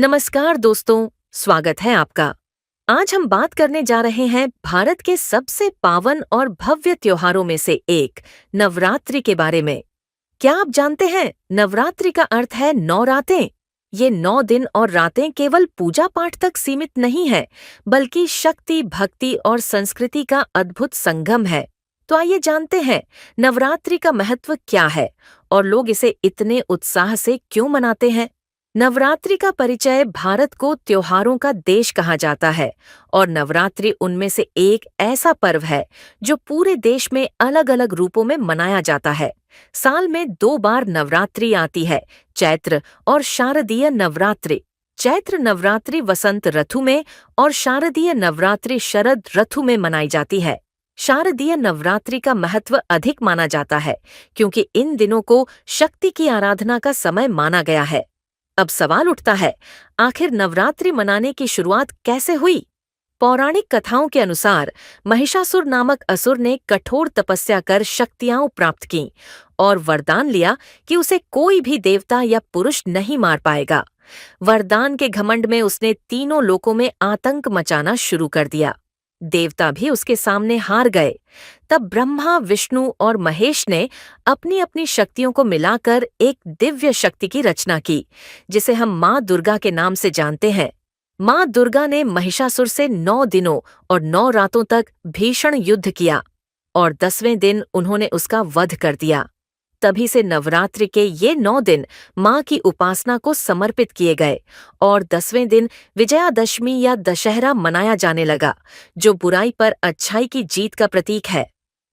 नमस्कार दोस्तों, स्वागत है आपका। आज हम बात करने जा रहे हैं भारत के सबसे पावन और भव्य त्योहारों में से एक नवरात्रि के बारे में। क्या आप जानते हैं नवरात्रि का अर्थ है 9 रातें। ये 9 दिन और रातें केवल पूजा पाठ तक सीमित नहीं है, बल्कि शक्ति, भक्ति और संस्कृति का अद्भुत संगम है। तो आइए जानते हैं नवरात्रि का महत्व क्या है और लोग इसे इतने उत्साह से क्यों मनाते हैं। नवरात्रि का परिचय भारत को त्योहारों का देश कहा जाता है और नवरात्रि उनमें से एक ऐसा पर्व है जो पूरे देश में अलग-अलग रूपों में मनाया जाता है। साल में 2 बार नवरात्रि आती है, चैत्र और शारदीय नवरात्रि। चैत्र नवरात्रि वसंत ऋतु में और शारदीय नवरात्रि शरद ऋतु में मनाई जाती है। शारदीय नवरात्रि का महत्व अधिक माना जाता है क्योंकि इन दिनों को शक्ति की आराधना का समय माना गया है। अब सवाल उठता है, आखिर नवरात्रि मनाने की शुरुआत कैसे हुई? पौराणिक कथाओं के अनुसार महिषासुर नामक असुर ने कठोर तपस्या कर शक्तियां प्राप्त की और वरदान लिया कि उसे कोई भी देवता या पुरुष नहीं मार पाएगा। वरदान के घमंड में उसने तीनों लोकों में आतंक मचाना शुरू कर दिया। देवता भी उसके सामने हार गए। तब ब्रह्मा, विष्णु और महेश ने अपनी अपनी शक्तियों को मिलाकर एक दिव्य शक्ति की रचना की, जिसे हम माँ दुर्गा के नाम से जानते हैं। माँ दुर्गा ने महिषासुर से 9 दिनों और 9 रातों तक भीषण युद्ध किया और 10वें दिन उन्होंने उसका वध कर दिया। तभी से नवरात्रि के ये 9 दिन माँ की उपासना को समर्पित किए गए और 10वें दिन विजयादशमी या दशहरा मनाया जाने लगा, जो बुराई पर अच्छाई की जीत का प्रतीक है।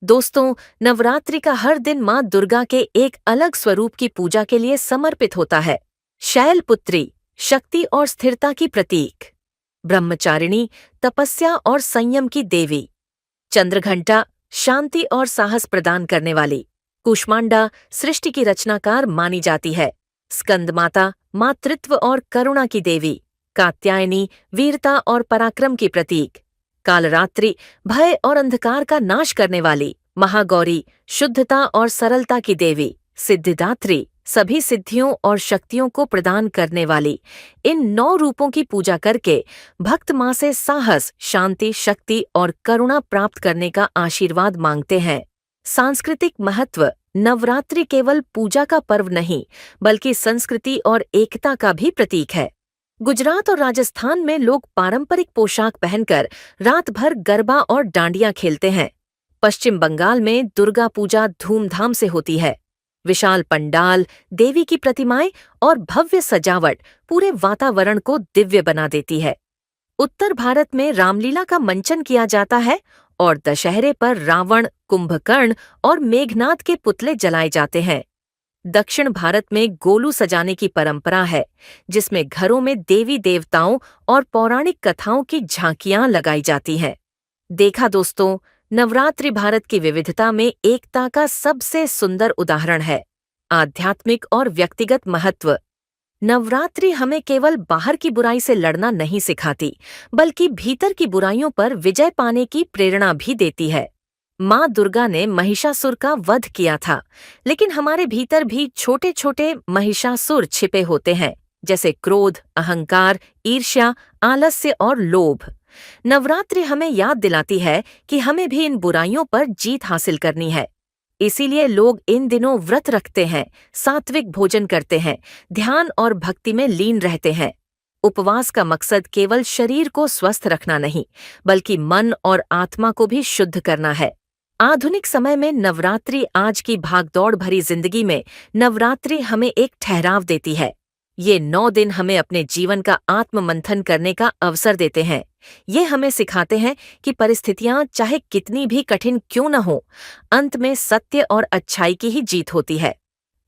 दोस्तों, नवरात्रि का हर दिन माँ दुर्गा के एक अलग स्वरूप की पूजा के लिए समर्पित होता है। शैलपुत्री, शक्ति और स्थिरता की प्रतीक। ब्रह्मचारिणी, तपस्या और संयम की देवी। चंद्रघंटा, शांति और साहस प्रदान करने वाली। कूष्मांडा, सृष्टि की रचनाकार मानी जाती है। स्कंदमाता, मातृत्व और करुणा की देवी। कात्यायनी, वीरता और पराक्रम की प्रतीक। कालरात्रि, भय और अंधकार का नाश करने वाली। महागौरी, शुद्धता और सरलता की देवी। सिद्धिदात्री, सभी सिद्धियों और शक्तियों को प्रदान करने वाली। इन 9 रूपों की पूजा करके भक्त माँ से साहस, शांति, शक्ति और करुणा प्राप्त करने का आशीर्वाद मांगते हैं। सांस्कृतिक महत्व। नवरात्रि केवल पूजा का पर्व नहीं, बल्कि संस्कृति और एकता का भी प्रतीक है। गुजरात और राजस्थान में लोग पारंपरिक पोशाक पहनकर रात भर गरबा और डांडिया खेलते हैं। पश्चिम बंगाल में दुर्गा पूजा धूमधाम से होती है। विशाल पंडाल, देवी की प्रतिमाएं और भव्य सजावट पूरे वातावरण को दिव्य बना देती है। उत्तर भारत में रामलीला का मंचन किया जाता है और दशहरे पर रावण, कुंभकर्ण और मेघनाद के पुतले जलाए जाते हैं। दक्षिण भारत में गोलू सजाने की परंपरा है, जिसमें घरों में देवी देवताओं और पौराणिक कथाओं की झांकियां लगाई जाती हैं। देखा दोस्तों, नवरात्रि भारत की विविधता में एकता का सबसे सुंदर उदाहरण है। आध्यात्मिक और व्यक्तिगत महत्व। नवरात्रि हमें केवल बाहर की बुराई से लड़ना नहीं सिखाती, बल्कि भीतर की बुराइयों पर विजय पाने की प्रेरणा भी देती है। माँ दुर्गा ने महिषासुर का वध किया था, लेकिन हमारे भीतर भी छोटे छोटे महिषासुर छिपे होते हैं, जैसे क्रोध, अहंकार, ईर्ष्या, आलस्य और लोभ। नवरात्रि हमें याद दिलाती है कि हमें भी इन बुराइयों पर जीत हासिल करनी है। इसीलिए लोग इन दिनों व्रत रखते हैं, सात्विक भोजन करते हैं, ध्यान और भक्ति में लीन रहते हैं। उपवास का मकसद केवल शरीर को स्वस्थ रखना नहीं, बल्कि मन और आत्मा को भी शुद्ध करना है। आधुनिक समय में नवरात्रि, आज की भागदौड़ भरी जिंदगी में नवरात्रि हमें एक ठहराव देती है। ये 9 दिन हमें अपने जीवन का आत्ममंथन करने का अवसर देते हैं। ये हमें सिखाते हैं कि परिस्थितियां चाहे कितनी भी कठिन क्यों न हो, अंत में सत्य और अच्छाई की ही जीत होती है।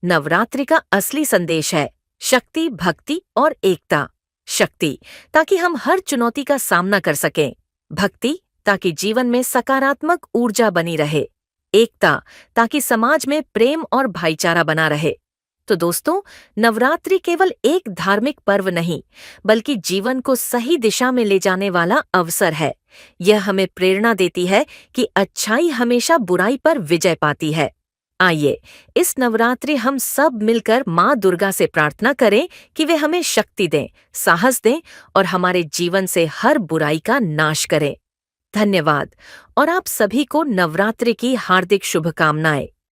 नवरात्रि का असली संदेश है शक्ति, भक्ति और एकता। शक्ति, ताकि हम हर चुनौती का सामना कर सकें। भक्ति, ताकि जीवन में सकारात्मक ऊर्जा बनी रहे। एकता, ताकि समाज में प्रेम और भाईचारा बना रहे। तो दोस्तों, नवरात्रि केवल एक धार्मिक पर्व नहीं, बल्कि जीवन को सही दिशा में ले जाने वाला अवसर है। यह हमें प्रेरणा देती है कि अच्छाई हमेशा बुराई पर विजय पाती है। आइए इस नवरात्रि हम सब मिलकर माँ दुर्गा से प्रार्थना करें कि वे हमें शक्ति दें, साहस दें और हमारे जीवन से हर बुराई का नाश करें। धन्यवाद और आप सभी को नवरात्रि की हार्दिक शुभकामनाएं।